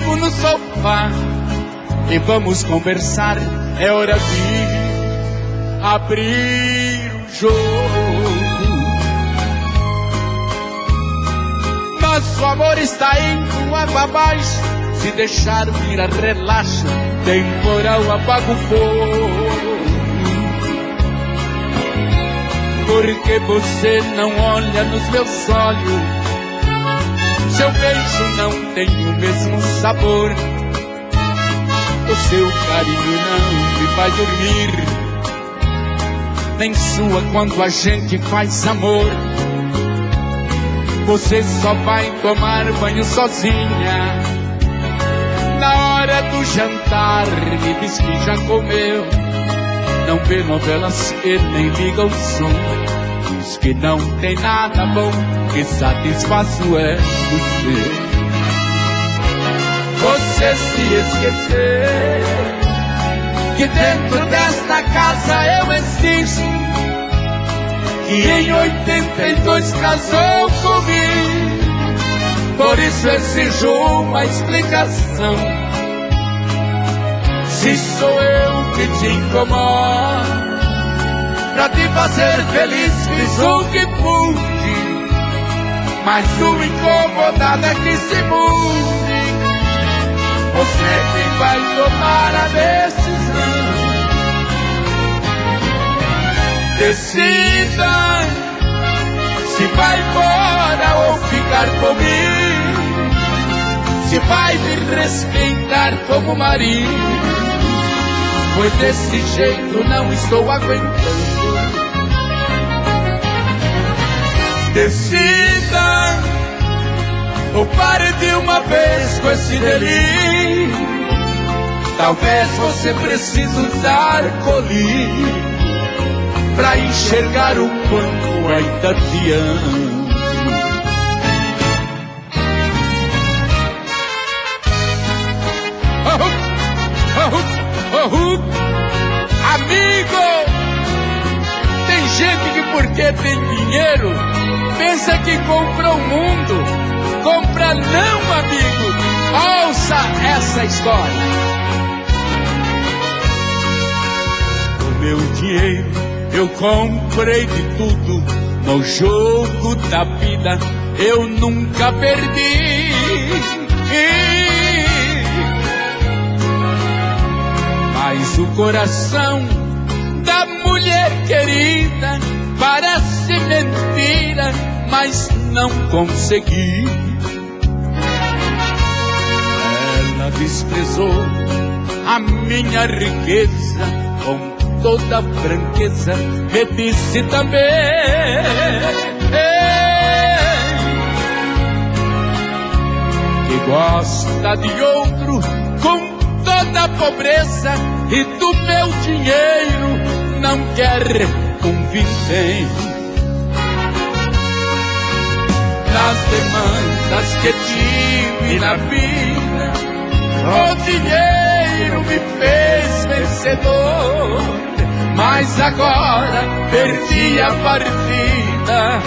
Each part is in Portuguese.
tempo no sofá e vamos conversar. É hora de abrir o jogo. Nosso amor está indo água abaixo. Se deixar virar relaxa, temporal apaga o fogo. Porque você não olha nos meus olhos, seu beijo não tem o mesmo sabor, o seu carinho não me faz dormir, nem sua quando a gente faz amor. Você só vai tomar banho sozinha na hora do jantar, me diz que já comeu. Não vê novelas e nem liga o som, diz que não tem nada bom que satisfaça é você. Você se esqueceu que dentro desta casa eu existo, que em 82 casou comigo. Por isso exijo uma explicação. Se sou eu que te incomodo, pra te fazer feliz fiz o que pude, mas o incomodado é que se mude. Você que vai tomar a decisão. Decida se vai embora ou ficar comigo, se vai me respeitar como marido, pois desse jeito não estou aguentando. Decida ou pare de uma vez com esse delírio. Talvez você precise usar colírio pra enxergar o quanto ainda te amo. Amigo, tem gente que porque tem dinheiro pensa que comprou o mundo. Compra não, amigo. Ouça essa história. Com meu dinheiro eu comprei de tudo. No jogo da vida eu nunca perdi. Mas o coração da mulher querida parece mentira, mas não consegui. Ela desprezou a minha riqueza com toda franqueza, me disse também que gosta de outro com toda a pobreza e do meu dinheiro não quer um vintém. Nas demandas que tive na vida, o dinheiro me fez vencedor, mas agora perdi a partida,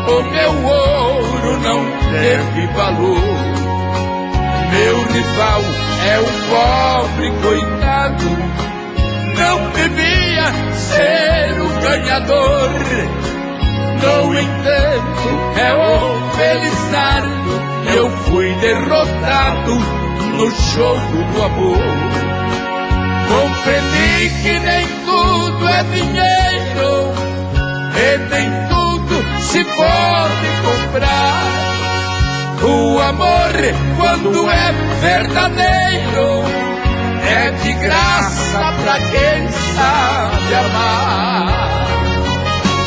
o meu ouro não teve valor. Meu rival é um pobre coitado, não devia ser o ganhador. No entanto, é o Felizardo, eu fui derrotado no jogo do amor. Compreendi que nem tudo é dinheiro e nem tudo se pode comprar. O amor, quando é verdadeiro, é de graça pra quem sabe amar.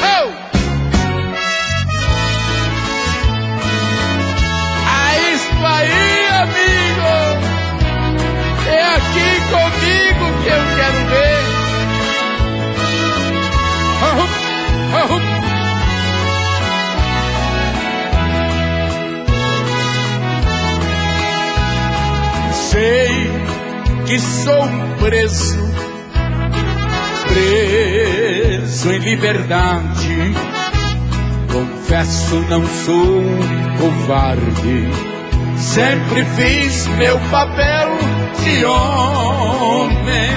Oh! É isso aí, amigo. É aqui comigo que eu quero ver. Oh, oh. Sei que sou um preso em liberdade. Confesso, não sou um covarde, sempre fiz meu papel de homem.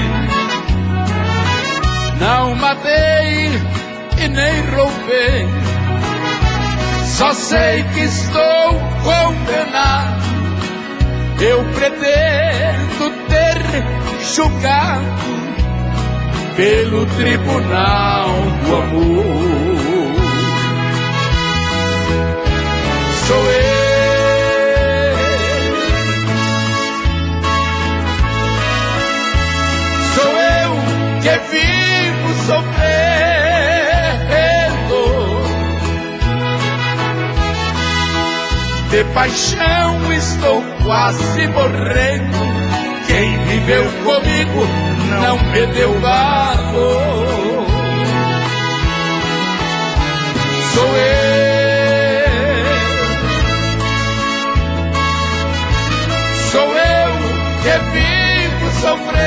Não matei e nem roubei, só sei que estou condenado. Eu pretendo ter julgado pelo tribunal do amor. Sou eu que vivo sofrendo, de paixão estou quase morrendo. Quem viveu comigo não me deu valor. Sou eu que vivo sofrendo,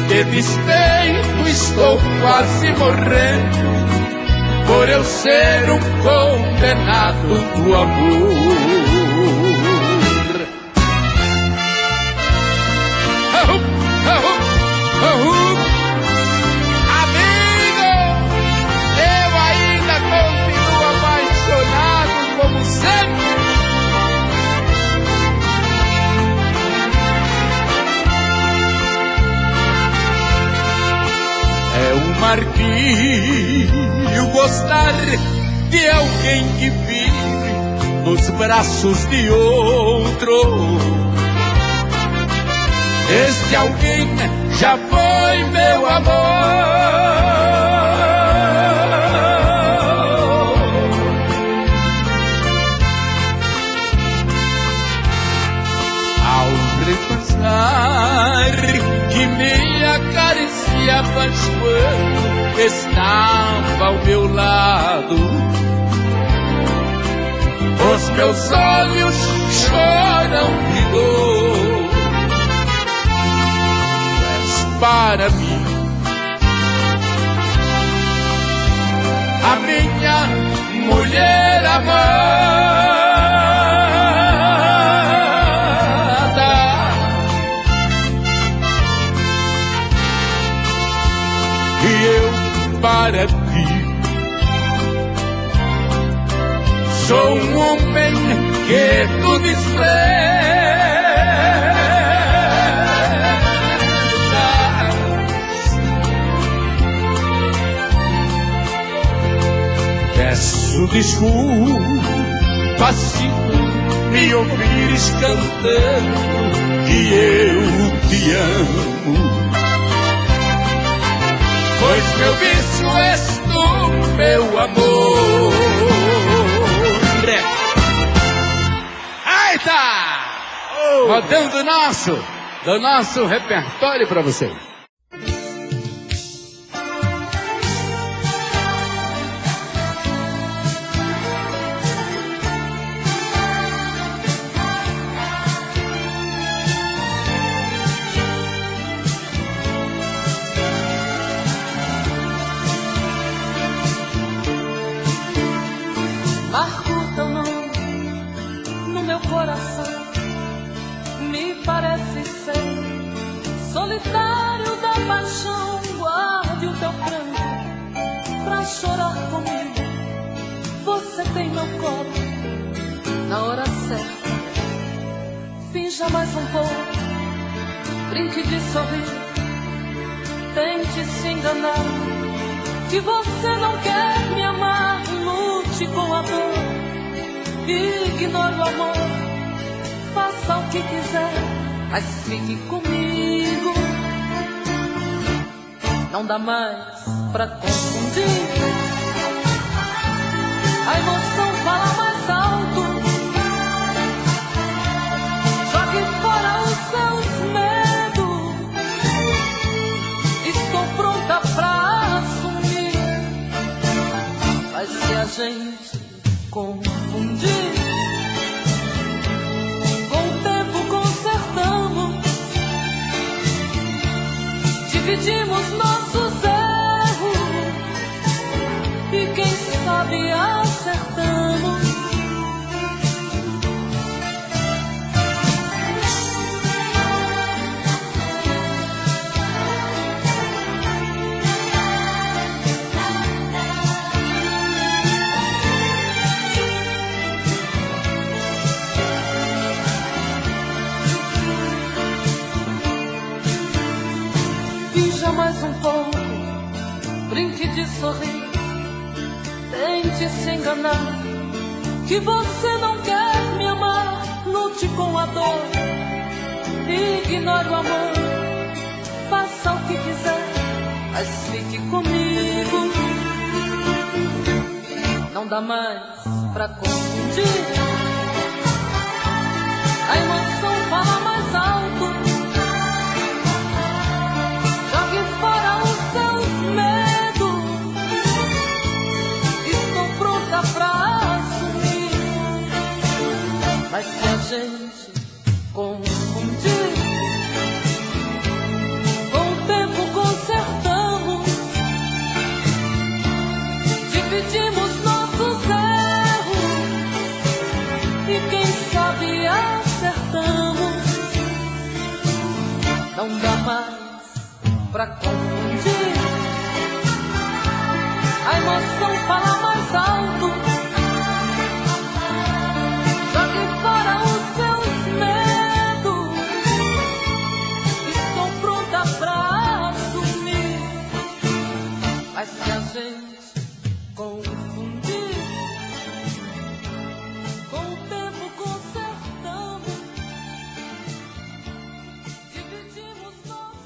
de despeito estou quase morrendo, por eu ser um condenado do amor. Amigo, eu ainda continuo apaixonado como sempre. É um martírio gostar de alguém que vive nos braços de outro. Este alguém já foi meu amor. Ao repensar que me acariciava quando estava ao meu lado, os meus olhos choram de dor. És para mim a minha mulher amada, e eu para ti sou um homem que tu desprezas. Peço desculpa se me ouvires cantando que eu te amo, pois meu vício és tu, meu amor. Eita! Rodando do nosso repertório pra você. Marco teu nome no meu coração, me parece ser solitário da paixão. Guarde o teu pranto pra chorar comigo. Você tem meu colo na hora certa. Finja mais um pouco, brinque de sorrir, tente se enganar que você não quer me amar. Lute com a dor, ignore o amor, faça o que quiser, mas fique comigo. Não dá mais pra confundir, a emoção fala mais alto. Jogue fora os seus medos, estou pronta pra assumir. Mas se a gente confundir, com o tempo consertamos, dividimos nossos erros, e quem quem sabe acertamos. Finja mais um pouco, brinque de sorrir, tente se enganar, que você não quer me amar. Lute com a dor, ignore o amor, faça o que quiser, mas fique comigo. Não dá mais pra confundir, a emoção fala mais alto. Jogue fora os seus medos, estou pronta pra assumir. Mas se a gente confundir, com o tempo consertamos, dividimos nossos erros e quem sabe acertamos. Não dá mais pra confundir, a emoção fala mais alto. Jogue fora os seus medos, estou pronta pra assumir. Mas se a gente confundir, com o tempo consertamos, dividimos nós.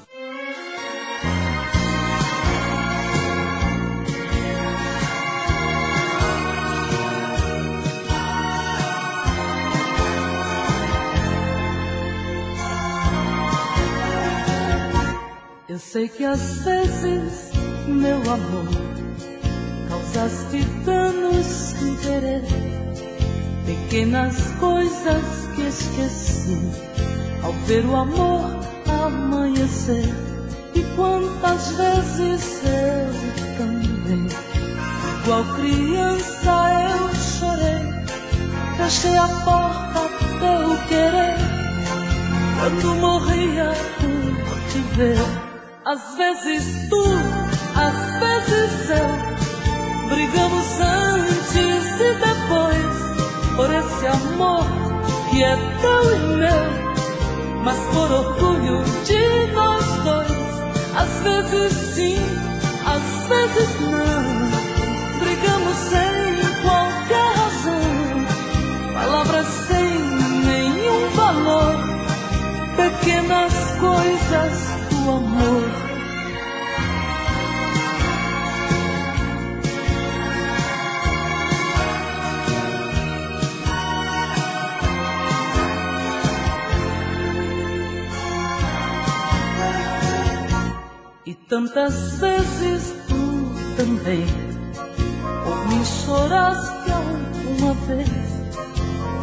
Eu sei que às vezes, meu amor, causaste danos sem querer, pequenas coisas que esqueci ao ver o amor amanhecer. E quantas vezes eu também, igual criança, eu chorei, fechei a porta teu querer, quando morria por te ver. Às vezes tu, às vezes eu, brigamos antes e depois, por esse amor que é teu e meu, mas por orgulho de nós dois. Às vezes sim, às vezes não, brigamos sem qualquer razão, palavras sem nenhum valor, pequenas coisas do amor. E tantas vezes tu também por mim choraste alguma vez,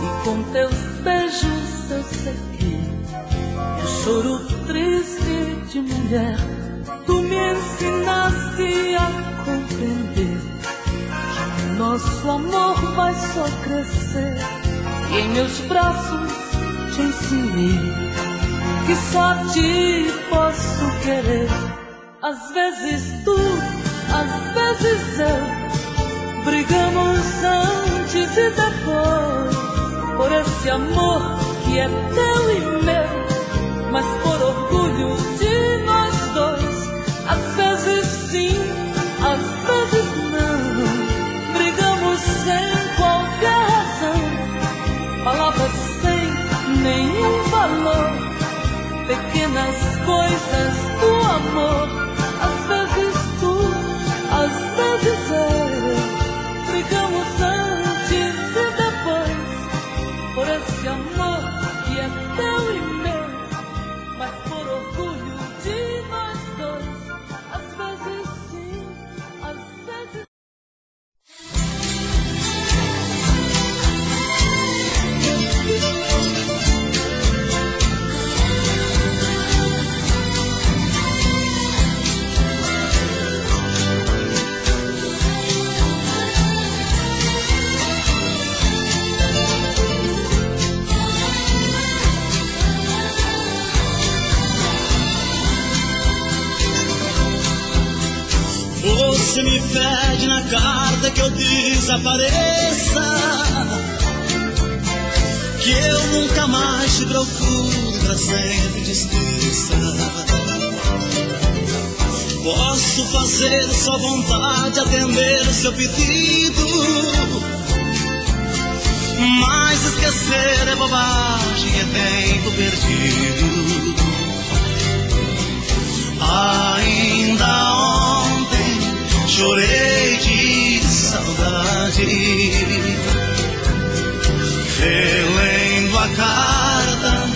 e com teus beijos eu sequei o choro triste de mulher. Tu me ensinaste a compreender que o nosso amor vai só crescer, e em meus braços te ensinei que só a ti posso querer. Às vezes tu, às vezes eu, brigamos antes e depois, por esse amor que é teu e meu, mas por orgulho de nós dois. Às vezes sim, às vezes não, brigamos sem qualquer razão, palavras sem nenhum valor, pequenas coisas do amor. Às vezes tu, às vezes eu, brigamos antes e depois, por esse amor que é teu e meu, mas por orgulho de nós dois. Às vezes sim, às vezes Você me pede na carta que eu desapareça, que eu nunca mais te procure, pra sempre te esqueça. Posso fazer sua vontade, atender o seu pedido, mas esquecer é bobagem, é tempo perdido. Ainda ontem chorei de saudade, relendo a carta,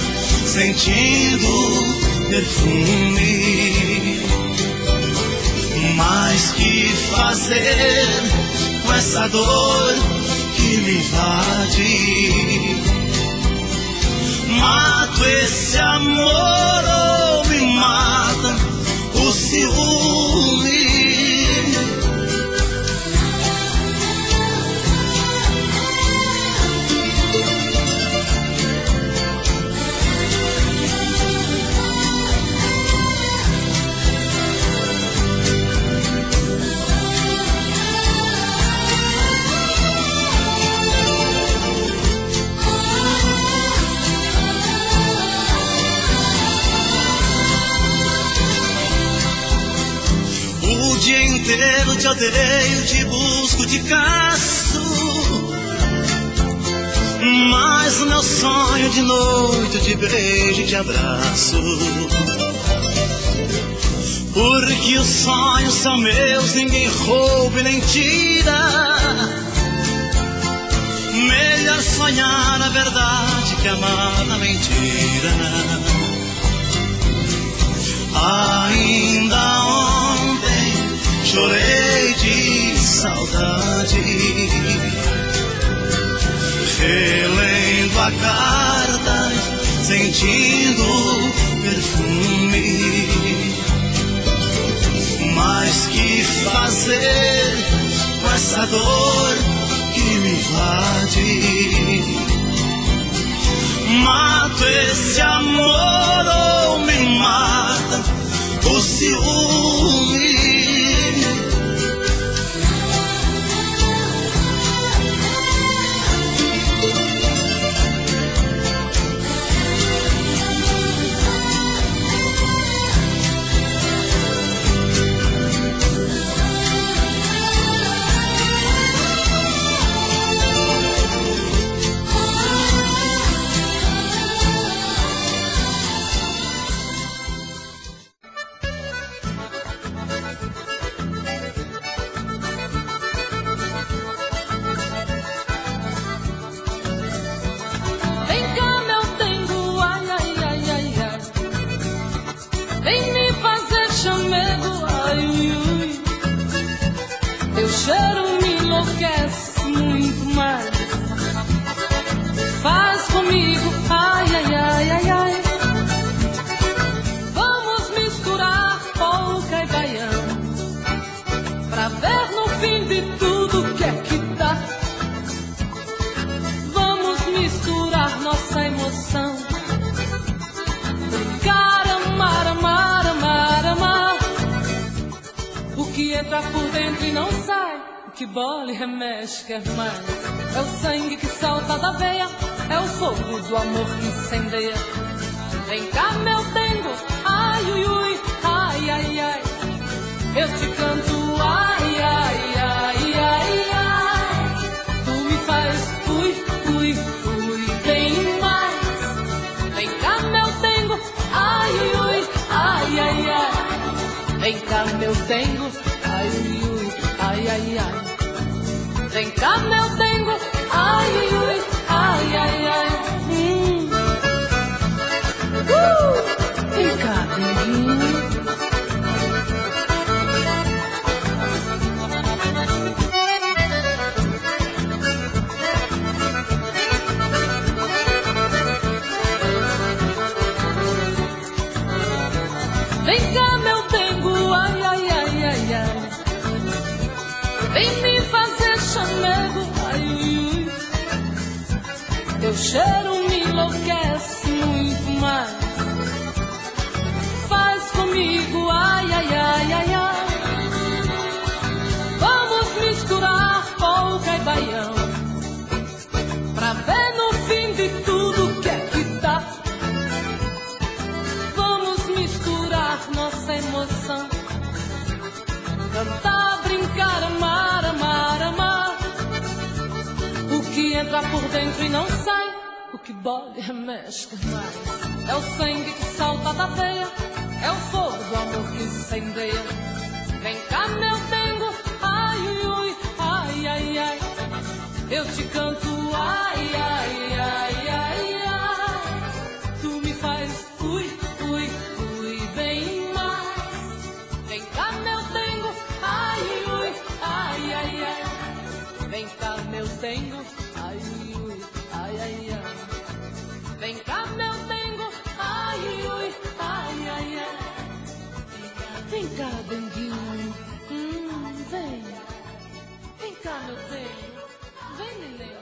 sentindo perfume. Mas que fazer com essa dor que me invade? Mato esse amor ou me mata o ciúme? O dia inteiro te odeio, te busco, te caço, mas o meu sonho de noite eu te beijo e te abraço. Porque os sonhos são meus, ninguém rouba e nem tira. Melhor sonhar a verdade que amar na mentira. Ainda ontem chorei de saudade, relendo a carta, sentindo perfume. Mas que fazer com essa dor que me invade? Mato esse amor ou me mata o ciúme? Vem me fazer chamego, ai, ui, ui. Teu cheiro me enlouquece muito mais. Faz comigo, ai, ai, ai, ai, ai. Vamos misturar polca e baião, pra ver no fim de tudo o que é que dá. Vamos misturar nossa emoção, amar, amar, amar, amar. O que entra por dentro e não sai, o que bola e remexe quer mais. É o sangue que salta da veia, é o fogo do amor que incendeia. Vem cá, meu dengo, ai, ui, ui, ai, ai, ai. Eu te canto, ai, ai, ai, ai, ai. Tu me faz, ui, ui, ui, bem mais. Vem cá, meu dengo, ai, ui, ui, ai, ai, ai. Vem cá, meu dengo, ai, ui, ui, ai, ai, ai. Vem cá, meu dengo, ai, ui, ui, ai, ai, ai. Vem cá, denguinho. Vem cá, meu dengo, ai, ai, ai, ai, ai. Vem me fazer chamego, ai, ui, ui. Teu cheiro me enlouquece muito mais. Faz comigo, ai, ai, ai, ai, ai. entra por dentro e não sai. O que dói remexe mais. É o sangue que salta da veia, é o fogo do amor que incendeia. Vem cá, meu dengo, ai, ui, ai, ai, ai. Eu te canto, ai, ai, ai, ai, ai. Tu me faz, ui, ui, ui, bem mais. Vem cá, meu dengo, ai, ui, ai, ai, ai. Vem cá, meu dengo, ai, ui, ai, ai, ai. Vem cá, meu dengo, ai, ui, ai, ai, ai. Vem cá, denguinho, vem. Vem cá, meu dengo, vem, neném.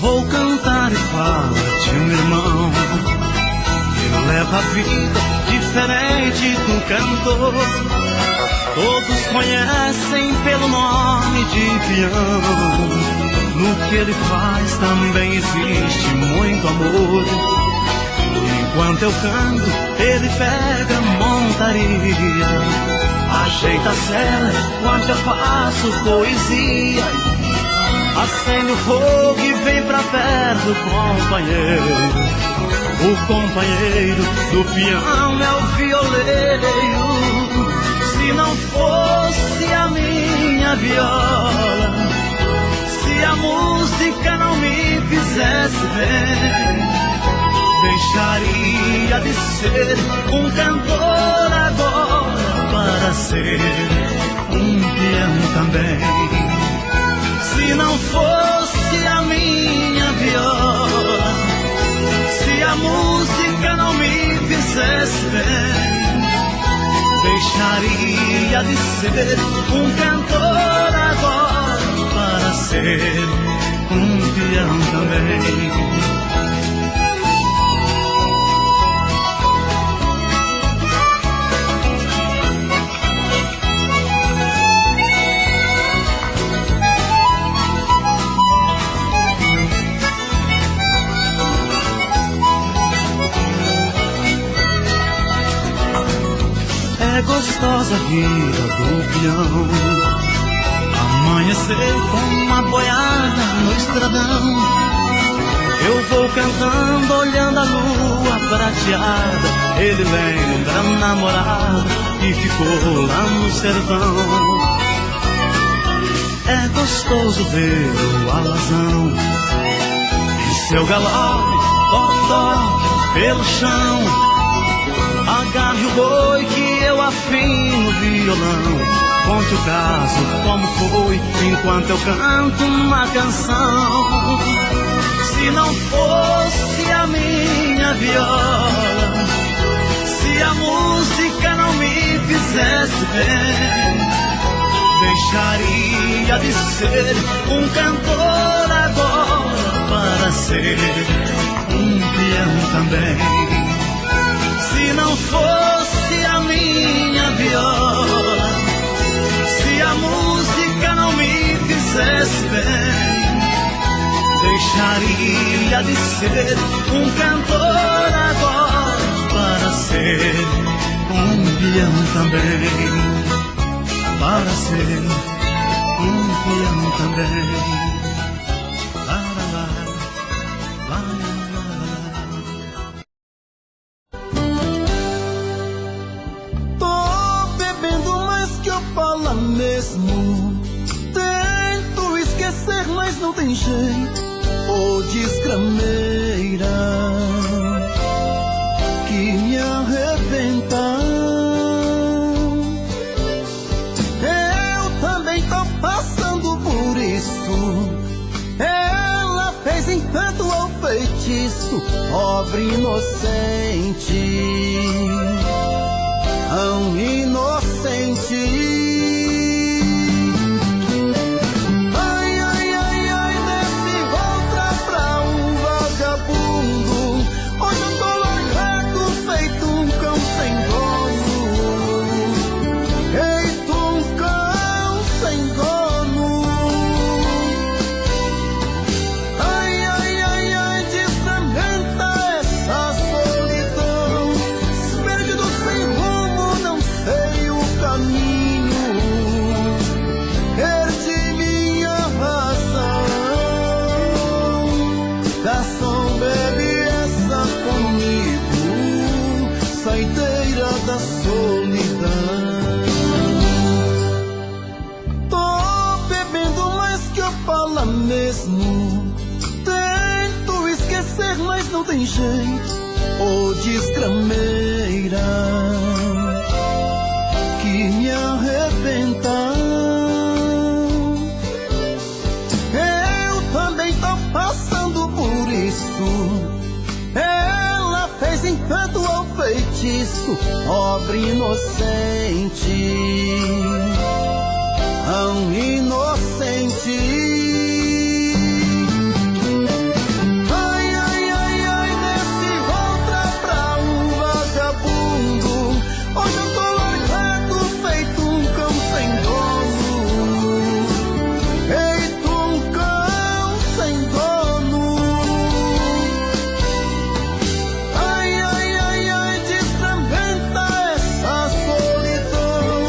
Vou cantar e falar de um irmão que leva a vida diferente do cantor. Todos conhecem pelo nome de peão. No que ele faz também existe muito amor. Enquanto eu canto, ele pega a montaria, ajeita a cela enquanto eu faço poesia. Acende o fogo e vem pra perto, companheiro. O companheiro do peão é o violeiro. Se não fosse a minha viola, se a música não me fizesse bem, deixaria de ser um cantor agora para ser um peão também. Se não fosse a minha viola, se a música não me fizesse bem, deixaria de ser um cantor agora para ser um peão também. É gostosa a vida do peão, amanhecer com uma boiada no estradão. Eu vou cantando, olhando a lua prateada. Ele lembra a namorada que ficou lá no sertão. É gostoso ver o alazão em seu galope, toque pelo chão. Agarre o boi que eu afino o violão. Conte o caso, como foi, enquanto eu canto uma canção. Se não fosse a minha viola, se a música não me fizesse bem, deixaria de ser um cantor agora para ser um peão também. Se não fosse a minha viola, se a música não me fizesse bem, deixaria de ser um cantor agora para ser um peão também. Para ser um peão também. Tento esquecer, mas não tem jeito. Ô desgrameira que me arrebenta. Eu também tô passando por isso. Ela fez encanto ou feitiço, pobre inocente, tão inocente. Hoje eu tô largado, feito um cão sem dono. rola mesmo. Tento esquecer, mas não tem jeito. Ô desgrameira que me arrebenta. Eu também tô passando por isso. Ela fez encanto ao feitiço, pobre inocente, tão inocente. Ai, ai, ai, ai, nesse outra pra um vagabundo. Hoje eu tô largado, feito um cão sem dono. Feito um cão sem dono. Ai, ai, ai, ai, desfragmenta essa solidão.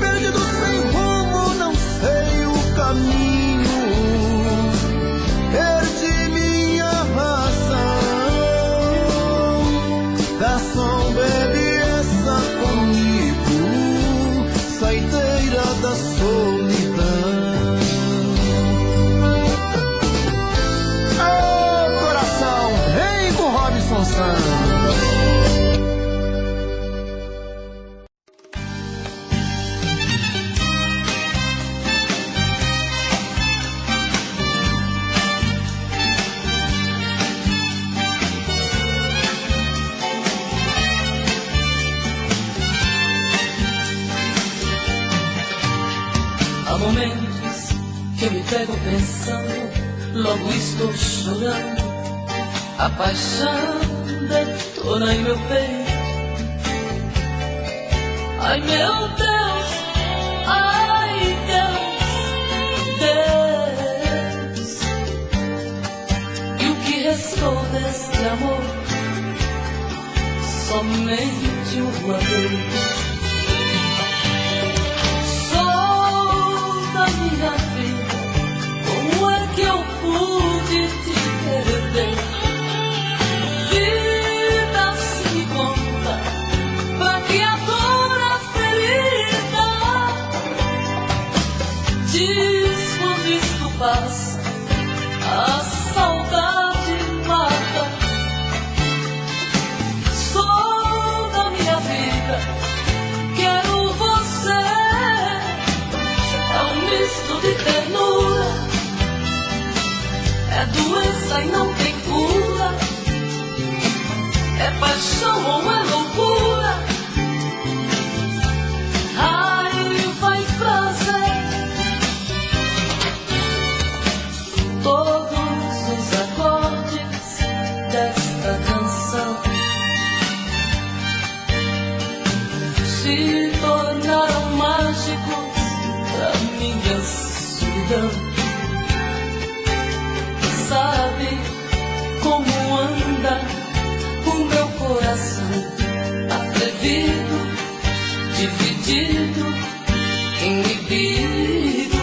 Perdido sem rumo, não sei o caminho. Perdi minha razão. Garçom, bebe essa comigo, saideira da solidão. Ô coração, vem com Robson Santos. Há momentos que eu me pego pensando, logo estou chorando. A paixão detona em meu peito. Ai meu Deus, ai Deus, Deus. E o que restou deste amor? Somente um adeus. Minha vida, como é que eu pude te perder? Vida, se me conta, pra que a dor, a ferida? Diz quando isto passa, a saudade mata. Sou da minha vida, quero você. É um misto de ternura, é doença e não tem cura, é paixão ou é loucura, raiva e prazer. Todos os acordes desta canção se tornaram mágicos pra minha solidão. Sabe como anda o meu coração? Atrevido, dividido, inibido,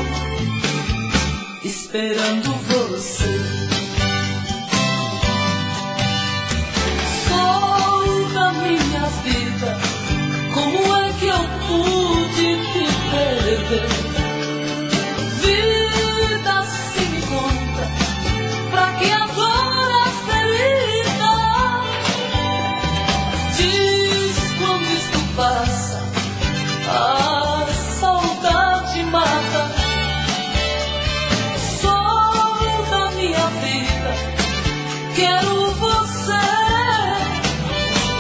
esperando você. Sou da minha vida, como é que eu pude te perder? Vida, se me conta, pra que a dor, a ferida? Diz quando isto passa, a saudade mata. Sou da minha vida, quero você.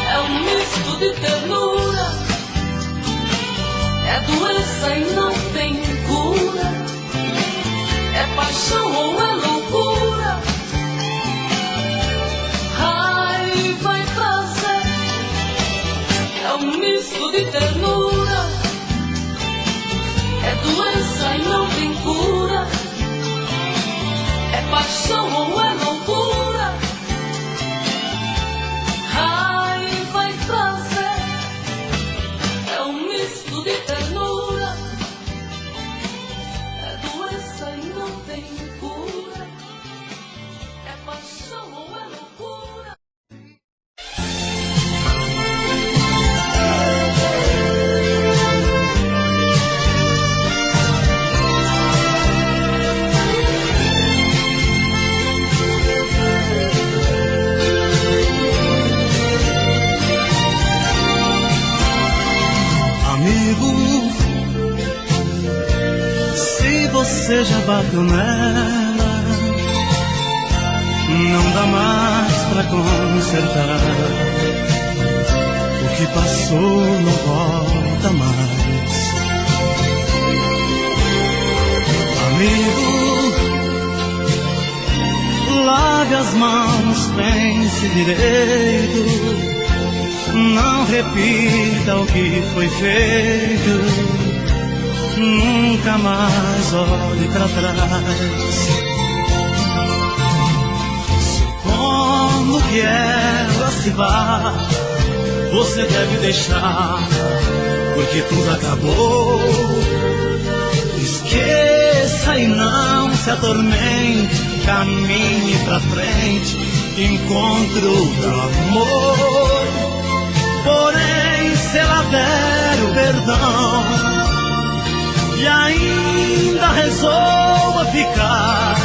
É um misto de ternura, é doença e não tem cura, é paixão ou é loucura, raiva e prazer. É um misto de ternura, é doença e não tem cura, é paixão ou é loucura, raiva e prazer. É um misto de ternura, é doença e não tem cura, é paixão ou é loucura. bateu nela, não dá mais pra consertar. O que passou não volta mais. Amigo, lave as mãos, pense direito, não repita o que foi feito, nunca mais olhe pra trás. Supondo que ela se vá, você deve deixar, porque tudo acabou. Esqueça e não se atormente, caminhe pra frente, encontre outro amor. Porém, se ela der o perdão e ainda resolva ficar,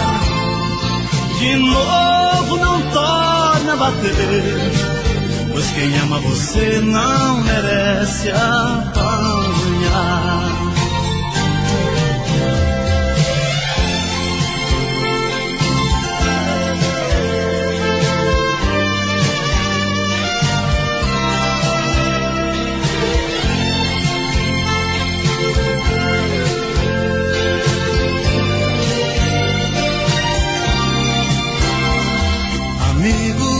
de novo não torna a bater, pois quem ama você não merece apanhar. Amigo,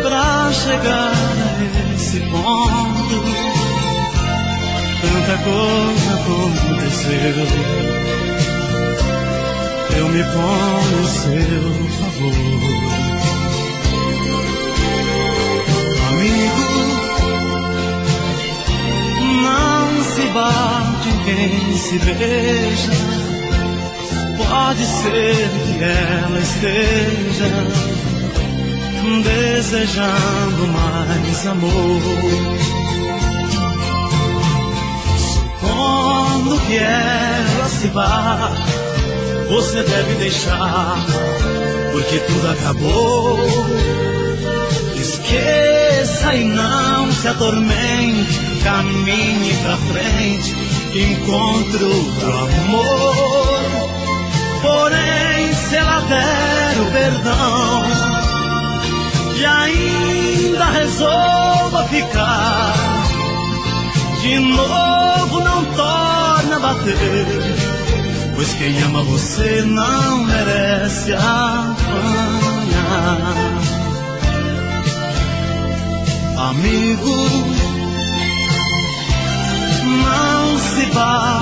pra chegar a esse ponto, tanta coisa aconteceu. Eu me ponho em seu favor. Amigo, não se bate em quem se beija. Pode ser que ela esteja desejando mais amor. Supondo que ela se vá, você deve deixar, porque tudo acabou. Esqueça e não se atormente, caminhe pra frente, encontre outro amor. Porém, se ela der o perdão e ainda resolva ficar, de novo não torna a bater, pois quem ama você não merece apanhar. Amigo, não se bate